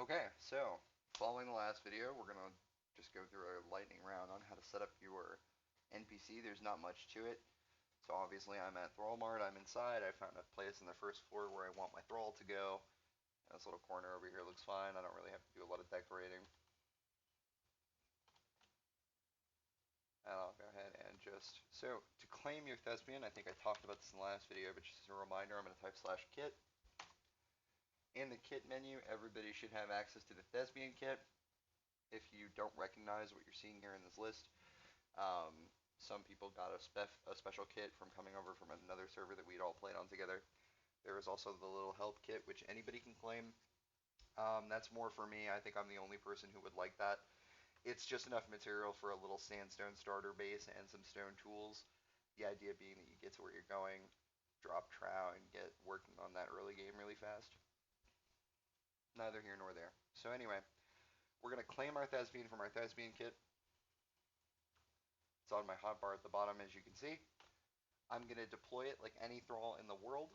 Okay, so following the last video, we're gonna just go through a lightning round on how to set up your NPC. There's not much to it. So obviously I'm at Thrallmart, I'm inside, I found a place in the first floor where I want my Thrall to go. And this little corner over here looks fine, I don't really have to do a lot of decorating. And I'll go ahead and so to claim your thespian, I think I talked about this in the last video, but just as a reminder, I'm gonna type /kit. In the kit menu, everybody should have access to the thespian kit. If you don't recognize what you're seeing here in this list, some people got a special kit from coming over from another server that we'd all played on together. There is also the little help kit, which anybody can claim. That's more for me. I think I'm the only person who would like that. It's just enough material for a little sandstone starter base and some stone tools. The idea being that you get to where you're going, drop trow, and get working on that early game really fast. Neither here nor there. So anyway, we're going to claim our thespian from our thespian kit. It's on my hotbar at the bottom, as you can see. I'm going to deploy it like any thrall in the world.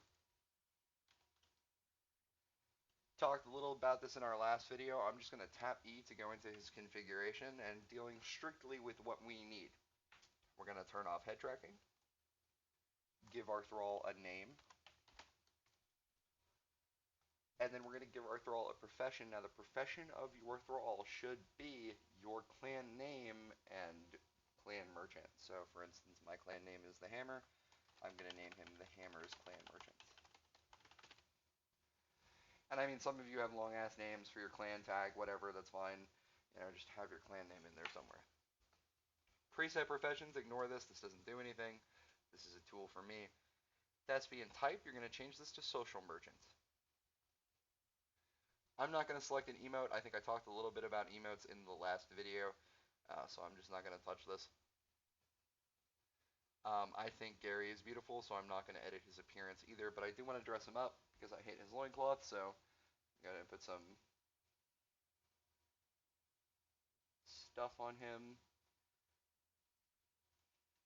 Talked a little about this in our last video. I'm just going to tap E to go into his configuration and dealing strictly with what we need. We're going to turn off head tracking, give our thrall a name, and then we're going to give our thrall a profession. Now the profession of your thrall should be your clan name and clan merchant. So for instance, my clan name is the Hammer. I'm going to name him the Hammer's Clan Merchant. And I mean, some of you have long ass names for your clan tag, whatever, that's fine. You know, just have your clan name in there somewhere. Preset professions, ignore this. This doesn't do anything. This is a tool for me. Thespian type, you're going to change this to social merchant. I'm not going to select an emote. I think I talked a little bit about emotes in the last video, so I'm just not going to touch this. I think Gary is beautiful, so I'm not going to edit his appearance either, but I do want to dress him up because I hate his loincloth, so I'm going to put some stuff on him.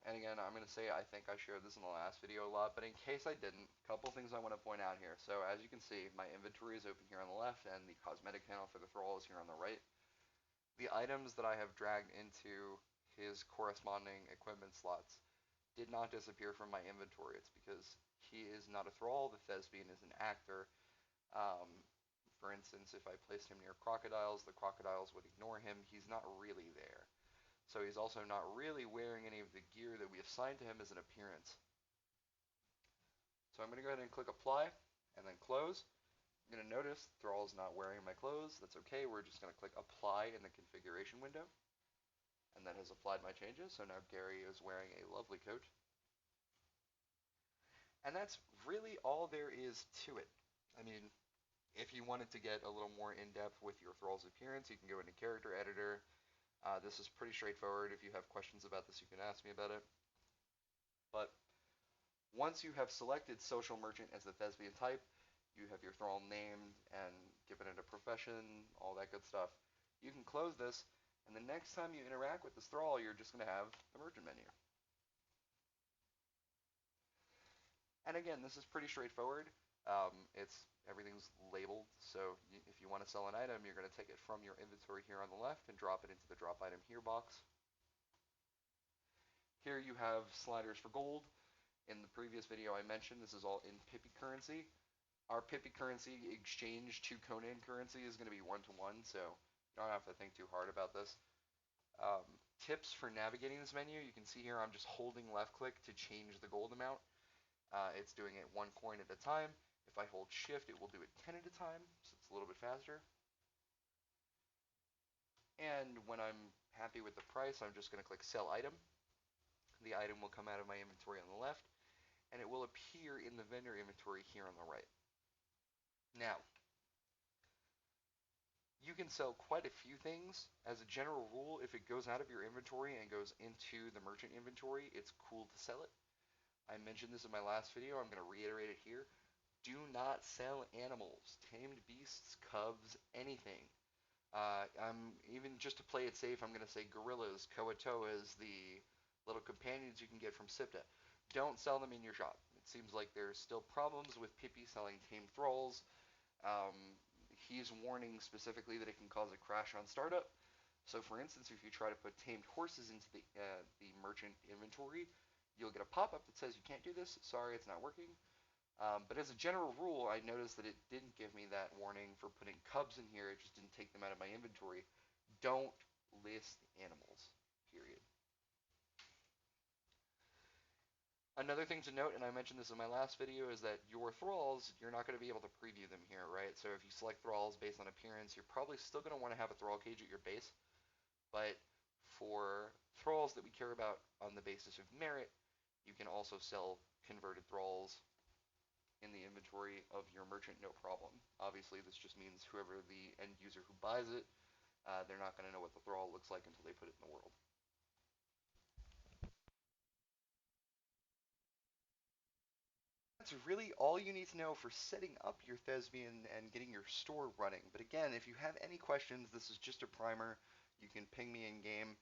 And again, I'm going to say I think I showed this in the last video a lot, but in case I didn't, a couple things I want to point out here. So as you can see, my inventory is open here on the left, and the cosmetic panel for the thrall is here on the right. The items that I have dragged into his corresponding equipment slots did not disappear from my inventory. It's because he is not a thrall, the thespian is an actor. For instance, if I placed him near crocodiles, the crocodiles would ignore him. He's not really there. So he's also not really wearing any of the gear that we assigned to him as an appearance. So I'm going to go ahead and click apply and then close. I'm going to notice Thrall's not wearing my clothes. That's okay. We're just going to click apply in the configuration window. And that has applied my changes. So now Gary is wearing a lovely coat. And that's really all there is to it. I mean, if you wanted to get a little more in-depth with your Thrall's appearance, you can go into character editor. This is pretty straightforward. If you have questions about this, you can ask me about it. But once you have selected social merchant as the thespian type, you have your thrall named and given it a profession, all that good stuff. You can close this, and the next time you interact with this thrall, you're just going to have the merchant menu. And again, this is pretty straightforward. Everything's labeled, so if you want to sell an item, you're going to take it from your inventory here on the left and drop it into the drop item here box. Here you have sliders for gold. In the previous video I mentioned this is all in Pippi currency. Our Pippi currency exchange to Conan currency is going to be 1-to-1, so you don't have to think too hard about this. Tips for navigating this menu, you can see here I'm just holding left click to change the gold amount. It's doing it 1 coin at a time. If I hold shift, it will do it 10 at a time, so it's a little bit faster. And when I'm happy with the price, I'm just going to click sell item. The item will come out of my inventory on the left, and it will appear in the vendor inventory here on the right. Now, you can sell quite a few things. As a general rule, if it goes out of your inventory and goes into the merchant inventory, it's cool to sell it. I mentioned this in my last video. I'm going to reiterate it here. Do not sell animals, tamed beasts, cubs, anything. Even just to play it safe, I'm going to say gorillas, coatoas, the little companions you can get from Sipta. Don't sell them in your shop. It seems like there's still problems with Pippi selling tamed thralls. he's warning specifically that it can cause a crash on startup. So, for instance, if you try to put tamed horses into the merchant inventory, you'll get a pop-up that says you can't do this. Sorry, it's not working. But as a general rule, I noticed that it didn't give me that warning for putting cubs in here. It just didn't take them out of my inventory. Don't list animals, period. Another thing to note, and I mentioned this in my last video, is that your thralls, you're not going to be able to preview them here, right? So if you select thralls based on appearance, you're probably still going to want to have a thrall cage at your base. But for thralls that we care about on the basis of merit, you can also sell converted thralls in the inventory of your merchant, no problem. Obviously, this just means whoever the end user who buys it, they're not going to know what the thrall looks like until they put it in the world. That's really all you need to know for setting up your thespian and getting your store running. But again, if you have any questions, this is just a primer. You can ping me in game.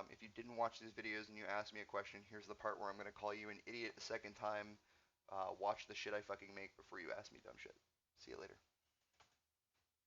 If you didn't watch these videos and you ask me a question, here's the part where I'm going to call you an idiot the second time. Watch the shit I fucking make before you ask me dumb shit. See you later.